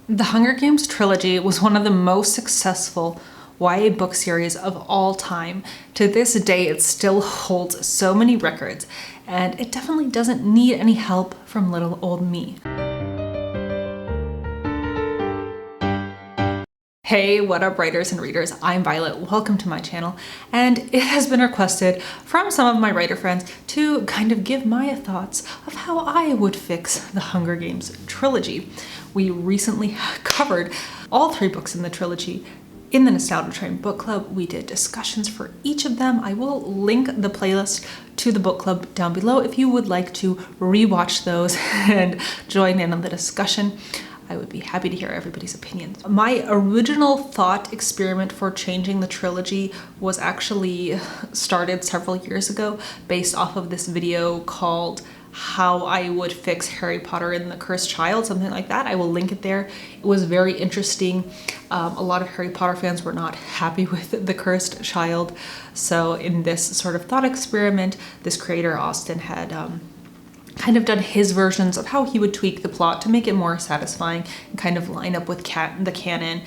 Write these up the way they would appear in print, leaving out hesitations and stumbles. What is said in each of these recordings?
The Hunger Games Trilogy was one of the most successful YA book series of all time. To this day, it still holds so many records, and it definitely doesn't need any help from little old me. Hey, what up writers and readers? I'm Violet, welcome to my channel, and it has been requested from some of my writer friends to kind of give my thoughts of how I would fix the Hunger Games trilogy. We recently covered all 3 books in the trilogy in the Nostalgia Train book club. We did discussions for each of them. I will link the playlist to the book club down below if you would like to rewatch those and join in on the discussion. I would be happy to hear everybody's opinions. My original thought experiment for changing the trilogy was actually started several years ago based off of this video called How I Would Fix Harry Potter and the Cursed Child, something like that. I will link it there. It was very interesting. A lot of Harry Potter fans were not happy with the Cursed Child. So in this sort of thought experiment, this creator, Austin, had kind of done his versions of how he would tweak the plot to make it more satisfying and kind of line up with the canon.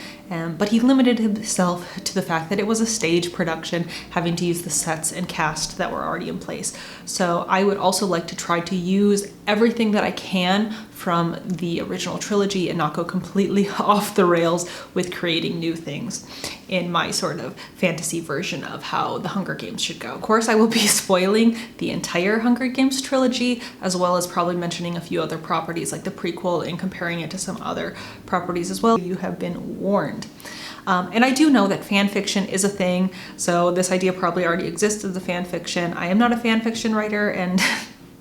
But he limited himself to the fact that it was a stage production, having to use the sets and cast that were already in place. So I would also like to try to use everything that I can from the original trilogy and not go completely off the rails with creating new things in my sort of fantasy version of how the Hunger Games should go. Of course, I will be spoiling the entire Hunger Games trilogy, as well as probably mentioning a few other properties like the prequel and comparing it to some other properties as well. You have been warned. And I do know that fan fiction is a thing, so this idea probably already exists as a fan fiction. I am not a fan fiction writer, and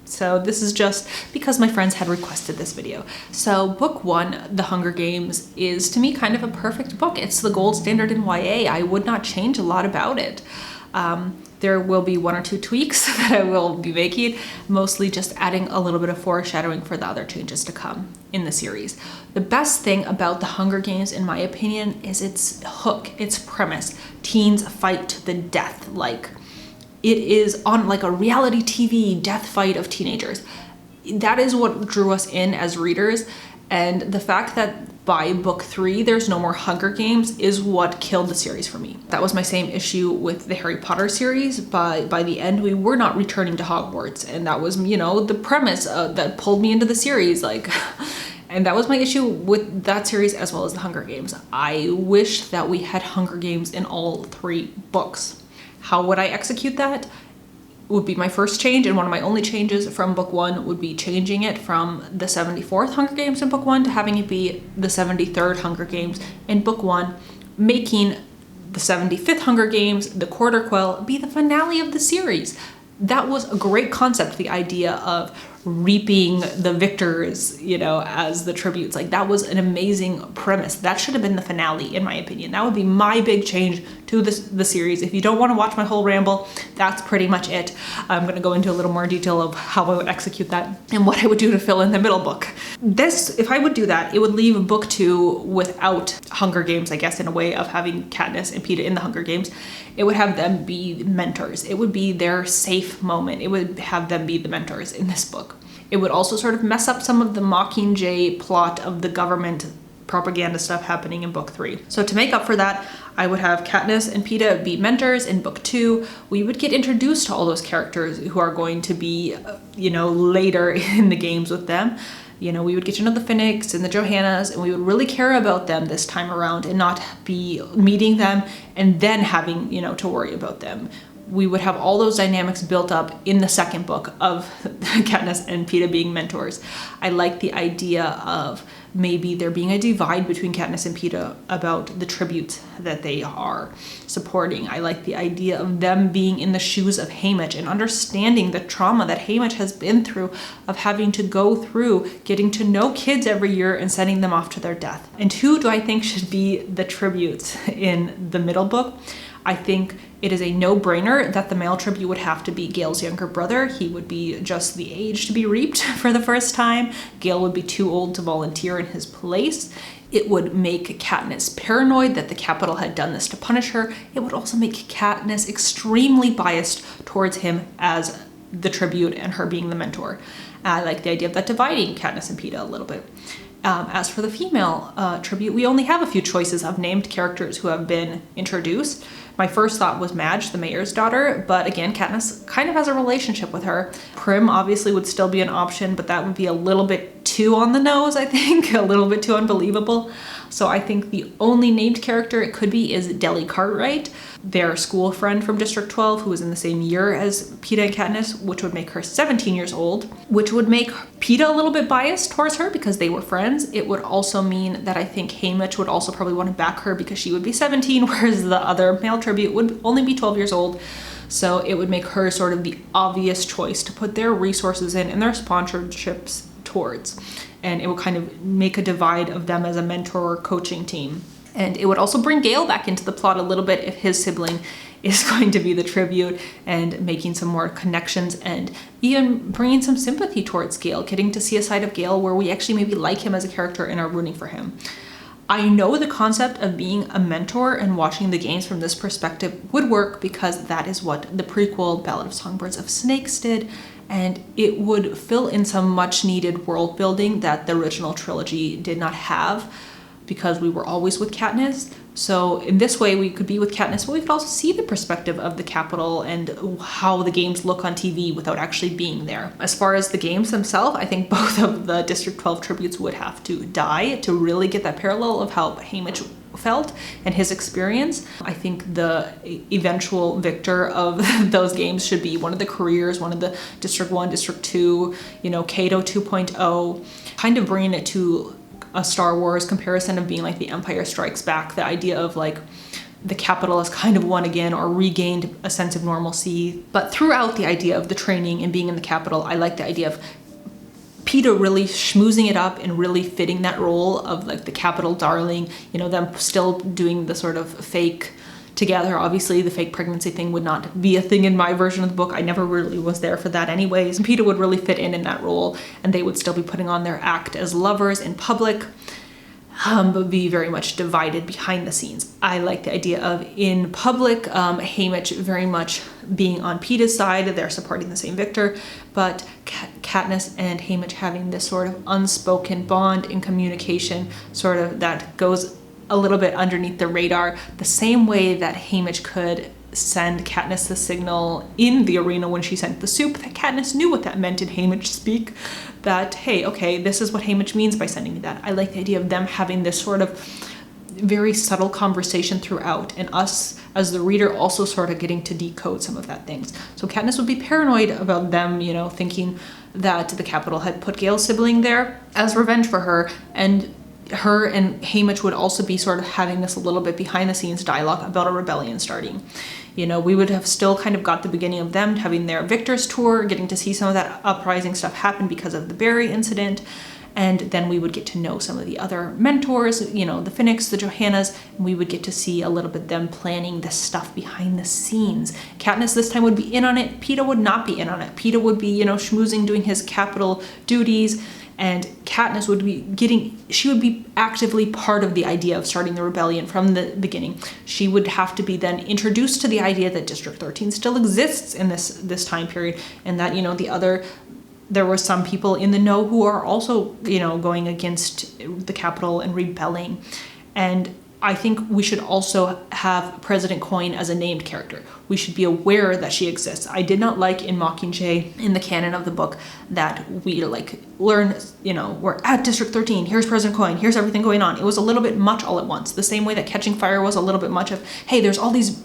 so this is just because my friends had requested this video. So book 1, The Hunger Games, is to me kind of a perfect book. It's the gold standard in YA. I would not change a lot about it. There will be 1 or 2 tweaks that I will be making, mostly just adding a little bit of foreshadowing for the other changes to come in the series. The best thing about The Hunger Games, in my opinion, is its hook, its premise. Teens fight to the death. Like, it is on like a reality TV death fight of teenagers. That is what drew us in as readers, and the fact that by book 3 there's no more Hunger Games is what killed the series for me. That was my same issue with the Harry Potter series. By the end, we were not returning to Hogwarts, and that was, you know, the premise that pulled me into the series, like. And that was my issue with that series as well as the Hunger Games. I wish that we had Hunger Games in all 3 books. How would I execute that? Would be my first change, and one of my only changes from book 1 would be changing it from the 74th Hunger Games in book 1 to having it be the 73rd Hunger Games in book 1, making the 75th Hunger Games, the Quarter Quell, be the finale of the series. That was a great concept, the idea of reaping the victors, you know, as the tributes. Like, that was an amazing premise. That should have been the finale, in my opinion. That would be my big change to the series. If you don't want to watch my whole ramble, that's pretty much it. I'm going to go into a little more detail of how I would execute that and what I would do to fill in the middle book. This, if I would do that, it would leave book 2 without Hunger Games, I guess, in a way of having Katniss and Peeta in the Hunger Games. It would have them be mentors. It would be their safe moment. It would have them be the mentors in this book. It would also sort of mess up some of the Mockingjay plot of the government propaganda stuff happening in book 3. So to make up for that, I would have Katniss and Peeta be mentors in book 2. We would get introduced to all those characters who are going to be, you know, later in the games with them. You know, we would get to know the Finnecks and the Johannas, and we would really care about them this time around and not be meeting them and then having, you know, to worry about them. We would have all those dynamics built up in the second book of Katniss and Peeta being mentors. I like the idea of maybe there being a divide between Katniss and Peeta about the tributes that they are supporting. I like the idea of them being in the shoes of Haymitch and understanding the trauma that Haymitch has been through of having to go through getting to know kids every year and sending them off to their death. And who do I think should be the tributes in the middle book? I think it is a no-brainer that the male tribute would have to be Gale's younger brother. He would be just the age to be reaped for the first time. Gale would be too old to volunteer in his place. It would make Katniss paranoid that the Capitol had done this to punish her. It would also make Katniss extremely biased towards him as the tribute and her being the mentor. I like the idea of that dividing Katniss and Peeta a little bit. As for the female tribute, we only have a few choices of named characters who have been introduced. My first thought was Madge, the mayor's daughter, but again, Katniss kind of has a relationship with her. Prim obviously would still be an option, but that would be a little bit too on the nose, I think, a little bit too unbelievable. So I think the only named character it could be is Deli Cartwright, their school friend from District 12, who was in the same year as Peeta and Katniss, which would make her 17 years old, which would make Peeta a little bit biased towards her because they were friends. It would also mean that I think Haymitch would also probably want to back her because she would be 17, whereas the other male tribute would only be 12 years old. So it would make her sort of the obvious choice to put their resources in and their sponsorships towards. And it would kind of make a divide of them as a mentor coaching team. And it would also bring Gale back into the plot a little bit if his sibling is going to be the tribute, and making some more connections and even bringing some sympathy towards Gale, getting to see a side of Gale where we actually maybe like him as a character and are rooting for him. I know the concept of being a mentor and watching the games from this perspective would work because that is what the prequel Ballad of Songbirds of Snakes did, and it would fill in some much needed world building that the original trilogy did not have because we were always with Katniss. So in this way we could be with Katniss, but we could also see the perspective of the Capitol and how the games look on TV without actually being there. As far as the games themselves, I think both of the District 12 tributes would have to die to really get that parallel of how Haymitch felt and his experience. I think the eventual victor of those games should be one of the careers, one of the District 1, District 2, Cato 2.0, kind of bringing it to a Star Wars comparison of being like the Empire Strikes Back, the idea of like the Capitol has kind of won again or regained a sense of normalcy. But throughout the idea of the training and being in the Capitol, I like the idea of Peeta really schmoozing it up and really fitting that role of like the Capitol darling, them still doing the sort of fake together. Obviously the fake pregnancy thing would not be a thing in my version of the book. I never really was there for that anyways. And Peeta would really fit in that role, and they would still be putting on their act as lovers in public, but be very much divided behind the scenes. I like the idea of in public, Haymitch very much being on Peeta's side, they're supporting the same victor, but Katniss and Haymitch having this sort of unspoken bond in communication, sort of that goes a little bit underneath the radar, the same way that Haymitch could send Katniss the signal in the arena when she sent the soup, that Katniss knew what that meant in Haymitch speak, that, hey, okay, this is what Haymitch means by sending me that. I like the idea of them having this sort of very subtle conversation throughout, and us as the reader also sort of getting to decode some of that things. So Katniss would be paranoid about them, thinking that the Capitol had put Gale's sibling there as revenge for her, and her and Haymitch would also be sort of having this a little bit behind the scenes dialogue about a rebellion starting. We would have still kind of got the beginning of them having their victor's tour, getting to see some of that uprising stuff happen because of the Barry incident. And then we would get to know some of the other mentors, the Finnix, the Johannas, and we would get to see a little bit them planning this stuff behind the scenes. Katniss this time would be in on it. Peeta would not be in on it. Peeta would be, schmoozing, doing his Capitol duties. And Katniss would be actively part of the idea of starting the rebellion from the beginning. She would have to be then introduced to the idea that District 13 still exists in this time period, and that, there were some people in the know who are also, going against the Capitol and rebelling. And I think we should also have President Coin as a named character. We should be aware that she exists. I did not like in Mockingjay, in the canon of the book, that we learn, we're at District 13, here's President Coin, here's everything going on. It was a little bit much all at once. The same way that Catching Fire was a little bit much of, hey, there's all these,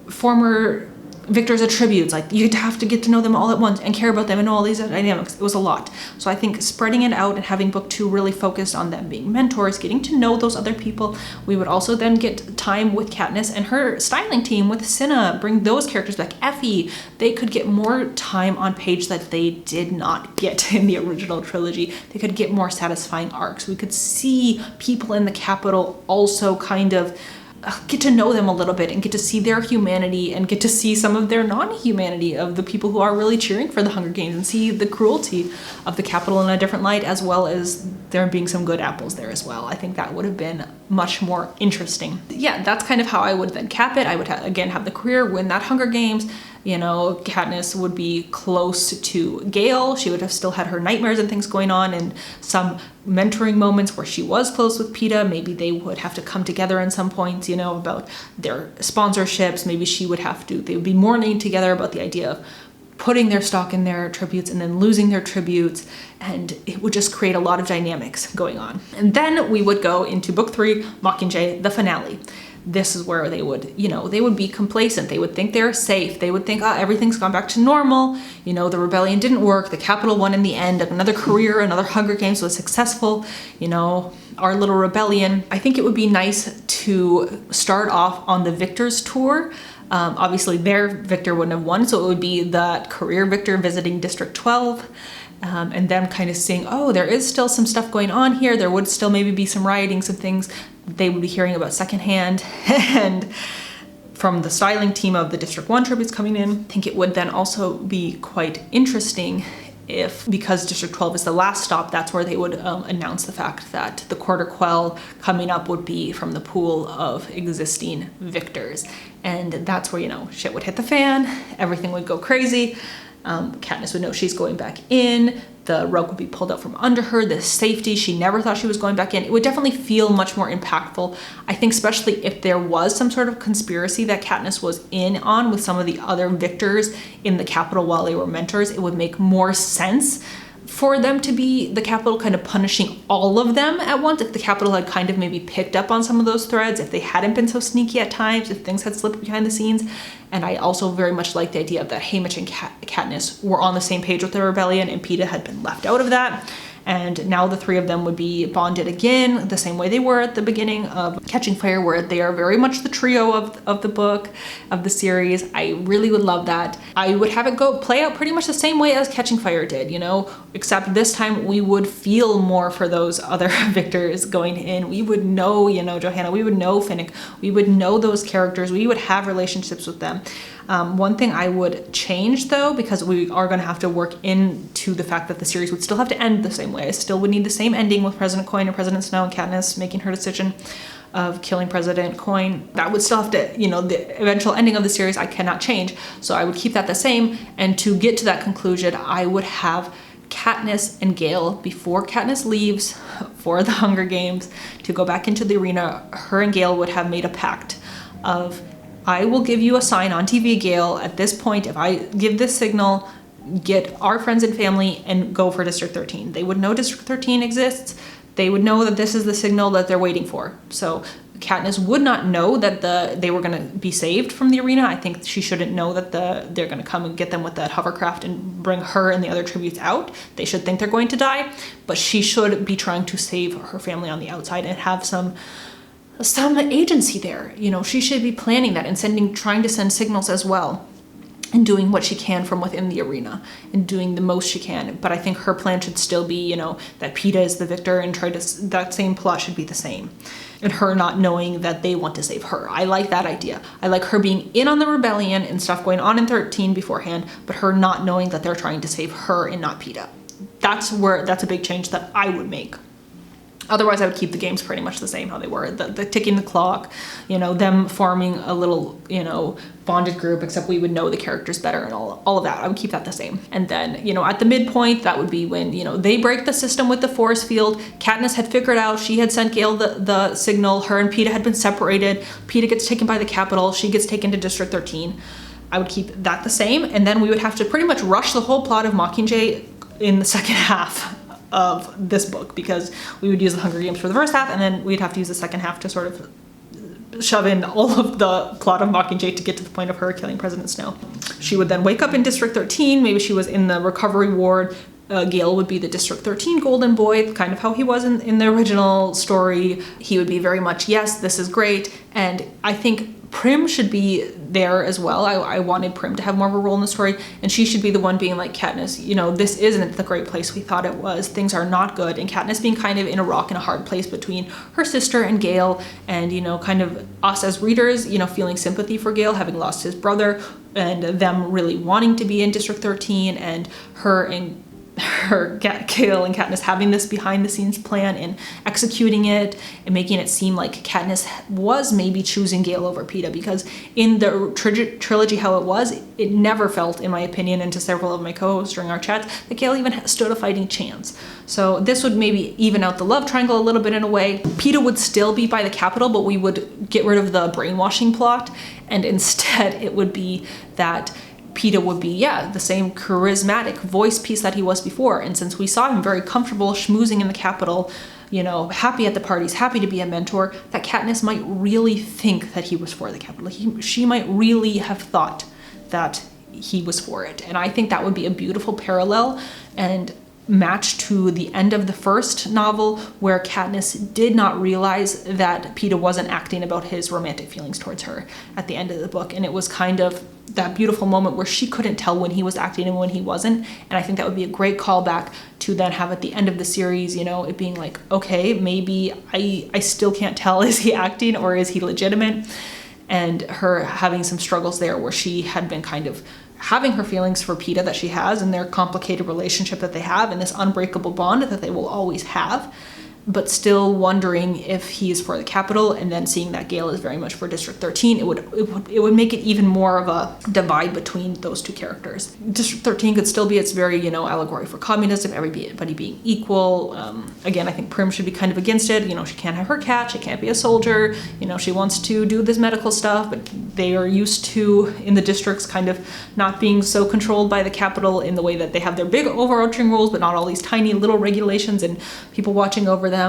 former victors attributes, like you have to get to know them all at once and care about them and all these dynamics. It was a lot. So I think spreading it out and having book 2 really focused on them being mentors, getting to know those other people. We would also then get time with Katniss and her styling team with Cinna, bring those characters back. Effie, they could get more time on page that they did not get in the original trilogy. They could get more satisfying arcs. We could see people in the Capitol also kind of get to know them a little bit and get to see their humanity and get to see some of their non-humanity of the people who are really cheering for the Hunger Games, and see the cruelty of the Capitol in a different light, as well as there being some good apples there as well. I think that would have been much more interesting. Yeah, that's kind of how I would then cap it. I would again have the career, win that Hunger Games, Katniss would be close to Gale. She would have still had her nightmares and things going on, and some mentoring moments where she was close with Peeta. Maybe they would have to come together in some points, about their sponsorships. Maybe they would be mourning together about the idea of putting their stock in their tributes and then losing their tributes, and it would just create a lot of dynamics going on. And then we would go into book 3, Mockingjay, the finale. This is where they would, they would be complacent. They would think they're safe. They would think, everything's gone back to normal. The rebellion didn't work. The Capitol won in the end. Another career, another Hunger Games was successful. Our little rebellion. I think it would be nice to start off on the victor's tour. Obviously their victor wouldn't have won, so it would be that career victor visiting District 12, and them kind of seeing, there is still some stuff going on here. There would still maybe be some rioting, some things they would be hearing about secondhand. And from the styling team of the District 1 tributes coming in, I think it would then also be quite interesting because District 12 is the last stop, that's where they would announce the fact that the Quarter Quell coming up would be from the pool of existing victors. And that's where, shit would hit the fan, everything would go crazy. Katniss would know she's going back in, the rug would be pulled out from under her, the safety, she never thought she was going back in. It would definitely feel much more impactful. I think especially if there was some sort of conspiracy that Katniss was in on with some of the other victors in the Capitol while they were mentors, it would make more sense for them to be the Capitol kind of punishing all of them at once. If the Capitol had kind of maybe picked up on some of those threads, if they hadn't been so sneaky at times, if things had slipped behind the scenes. And I also very much like the idea of that Haymitch and Katniss were on the same page with the rebellion, and Peeta had been left out of that. And now the three of them would be bonded again, the same way they were at the beginning of Catching Fire, where they are very much the trio of the book, of the series. I really would love that. I would have it play out pretty much the same way as Catching Fire did, except this time we would feel more for those other victors going in. We would know, Johanna, we would know Finnick, we would know those characters, we would have relationships with them. One thing I would change though, because we are going to have to work into the fact that the series would still have to end the same way. I still would need the same ending with President Coin and President Snow and Katniss making her decision of killing President Coin. That would still have to, the eventual ending of the series I cannot change. So I would keep that the same. And to get to that conclusion, I would have Katniss and Gale, before Katniss leaves for the Hunger Games to go back into the arena, her and Gale would have made a pact of, I will give you a sign on TV, Gale. At this point, if I give this signal, get our friends and family and go for District 13. They would know District 13 exists. They would know that this is the signal that they're waiting for. So Katniss would not know that they were going to be saved from the arena. I think she shouldn't know that they're going to come and get them with that hovercraft and bring her and the other tributes out. They should think they're going to die, but she should be trying to save her family on the outside and have some agency there. She should be planning that and trying to send signals as well, and doing what she can from within the arena and doing the most she can. But I think her plan should still be, that Peeta is the victor, and that same plot should be the same. And her not knowing that they want to save her. I like that idea. I like her being in on the rebellion and stuff going on in 13 beforehand, but her not knowing that they're trying to save her and not Peeta. That's a big change that I would make. Otherwise, I would keep the games pretty much the same how they were. The ticking the clock, them forming a little, bonded group, except we would know the characters better and all of that. I would keep that the same. And then, at the midpoint, that would be when, they break the system with the force field. Katniss had figured out, she had sent Gale the signal. Her and Peeta had been separated. Peeta gets taken by the Capitol. She gets taken to District 13. I would keep that the same. And then we would have to pretty much rush the whole plot of Mockingjay in the second half of this book, because we would use the Hunger Games for the first half, and then we'd have to use the second half to sort of shove in all of the plot of Mockingjay to get to the point of her killing President Snow. She would then wake up in District 13. Maybe she was in the recovery ward. Gale would be the District 13 golden boy, kind of how he was in the original story. He would be very much, yes, this is great. And I think Prim should be there as well. I wanted Prim to have more of a role in the story, and she should be the one being like, Katniss, this isn't the great place we thought it was. Things are not good. And Katniss being kind of in a rock and a hard place between her sister and Gale, and, kind of us as readers, feeling sympathy for Gale, having lost his brother, and them really wanting to be in District 13, and her and Gale and Katniss having this behind the scenes plan and executing it and making it seem like Katniss was maybe choosing Gale over Peeta, because in the trilogy how it was, it never felt, in my opinion, and to several of my co-hosts during our chats, that Gale even stood a fighting chance. So this would maybe even out the love triangle a little bit in a way. Peeta would still be by the Capitol, but we would get rid of the brainwashing plot, and instead it would be that Peeta would be, the same charismatic voice piece that he was before. And since we saw him very comfortable schmoozing in the Capitol, you know, happy at the parties, happy to be a mentor, that Katniss might really think that he was for the Capitol. She might really have thought that he was for it. And I think that would be a beautiful parallel and match to the end of the first novel, where Katniss did not realize that Peeta wasn't acting about his romantic feelings towards her at the end of the book. And it was kind of that beautiful moment where she couldn't tell when he was acting and when he wasn't. And I think that would be a great callback to then have at the end of the series, you know, it being like, okay, maybe I still can't tell, is he acting or is he legitimate? And her having some struggles there where she had been kind of having her feelings for Peeta that she has, and their complicated relationship that they have, and this unbreakable bond that they will always have, but still wondering if he's for the Capitol, and then seeing that Gale is very much for District 13, it would make it even more of a divide between those two characters. District 13 could still be its very, you know, allegory for communism, everybody being equal. Again, I think Prim should be kind of against it. You know, she can't have her cat, she can't be a soldier, you know, she wants to do this medical stuff, but they are used to, in the districts, kind of not being so controlled by the Capitol in the way that they have their big overarching rules, but not all these tiny little regulations and people watching over them.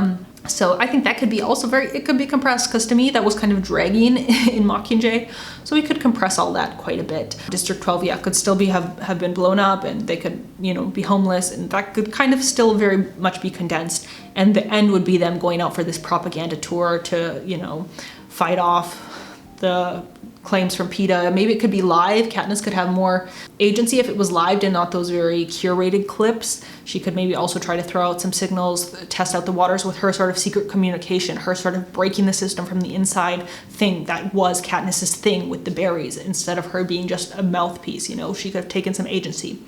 So I think that could be also it could be compressed, because to me that was kind of dragging in Mockingjay. So we could compress all that quite a bit. District 12, could still have been blown up, and they could, you know, be homeless, and that could kind of still very much be condensed. And the end would be them going out for this propaganda tour to, you know, fight off the claims from Peeta. Maybe it could be live. Katniss could have more agency if it was live and not those very curated clips. She could maybe also try to throw out some signals, test out the waters with her sort of secret communication, her sort of breaking the system from the inside thing that was Katniss's thing with the berries, instead of her being just a mouthpiece. You know, she could have taken some agency.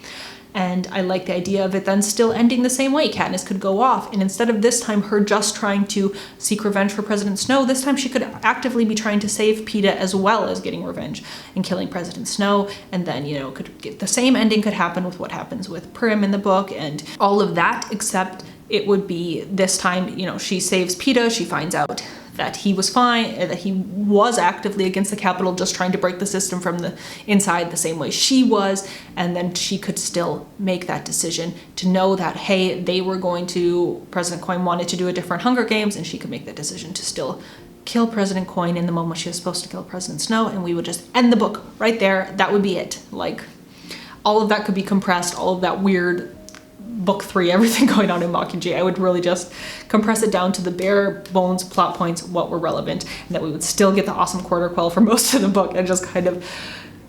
And I like the idea of it then still ending the same way. Katniss could go off, and instead of this time her just trying to seek revenge for President Snow, this time she could actively be trying to save Peeta as well as getting revenge and killing President Snow. And then, you know, could get the same ending could happen with what happens with Prim in the book and all of that, except it would be this time, you know, she saves Peeta, she finds out that he was fine, that he was actively against the Capitol, just trying to break the system from the inside the same way she was, and then she could still make that decision to know that, hey, President Coin wanted to do a different Hunger Games, and she could make that decision to still kill President Coin in the moment she was supposed to kill President Snow, and we would just end the book right there. That would be it. Like, all of that could be compressed, all of that weird book 3, everything going on in Mockingjay. I would really just compress it down to the bare bones plot points, what were relevant, and that we would still get the awesome quarter quell for most of the book, and just kind of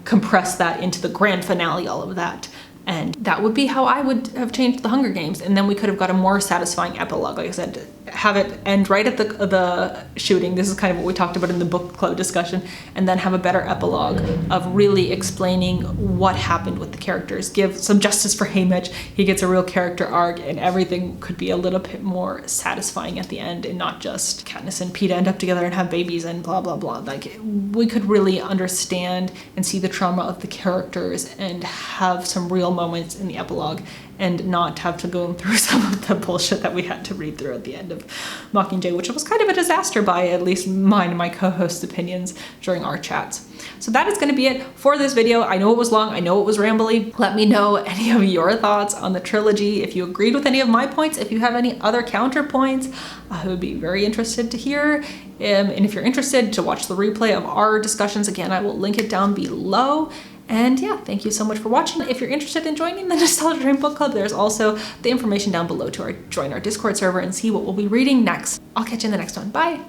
compress that into the grand finale, all of that. And that would be how I would have changed the Hunger Games. And then we could have got a more satisfying epilogue. Like I said, have it end right at the shooting. This is kind of what we talked about in the book club discussion. And then have a better epilogue of really explaining what happened with the characters. Give some justice for Haymitch. He gets a real character arc, and everything could be a little bit more satisfying at the end, and not just Katniss and Peeta end up together and have babies and blah, blah, blah. Like, we could really understand and see the trauma of the characters and have some real moments in the epilogue, and not have to go through some of the bullshit that we had to read through at the end of Mockingjay, which was kind of a disaster by at least mine and my co-host opinions during our chats. So that is going to be it for this video. I know it was long, I know it was rambly. Let me know any of your thoughts on the trilogy, if you agreed with any of my points, if you have any other counterpoints. I would be very interested to hear. And if you're interested to watch the replay of our discussions, again, I will link it down below. And yeah, thank you so much for watching. If you're interested in joining the Nostalgia Dream Book Club, there's also the information down below to join our Discord server and see what we'll be reading next. I'll catch you in the next one. Bye!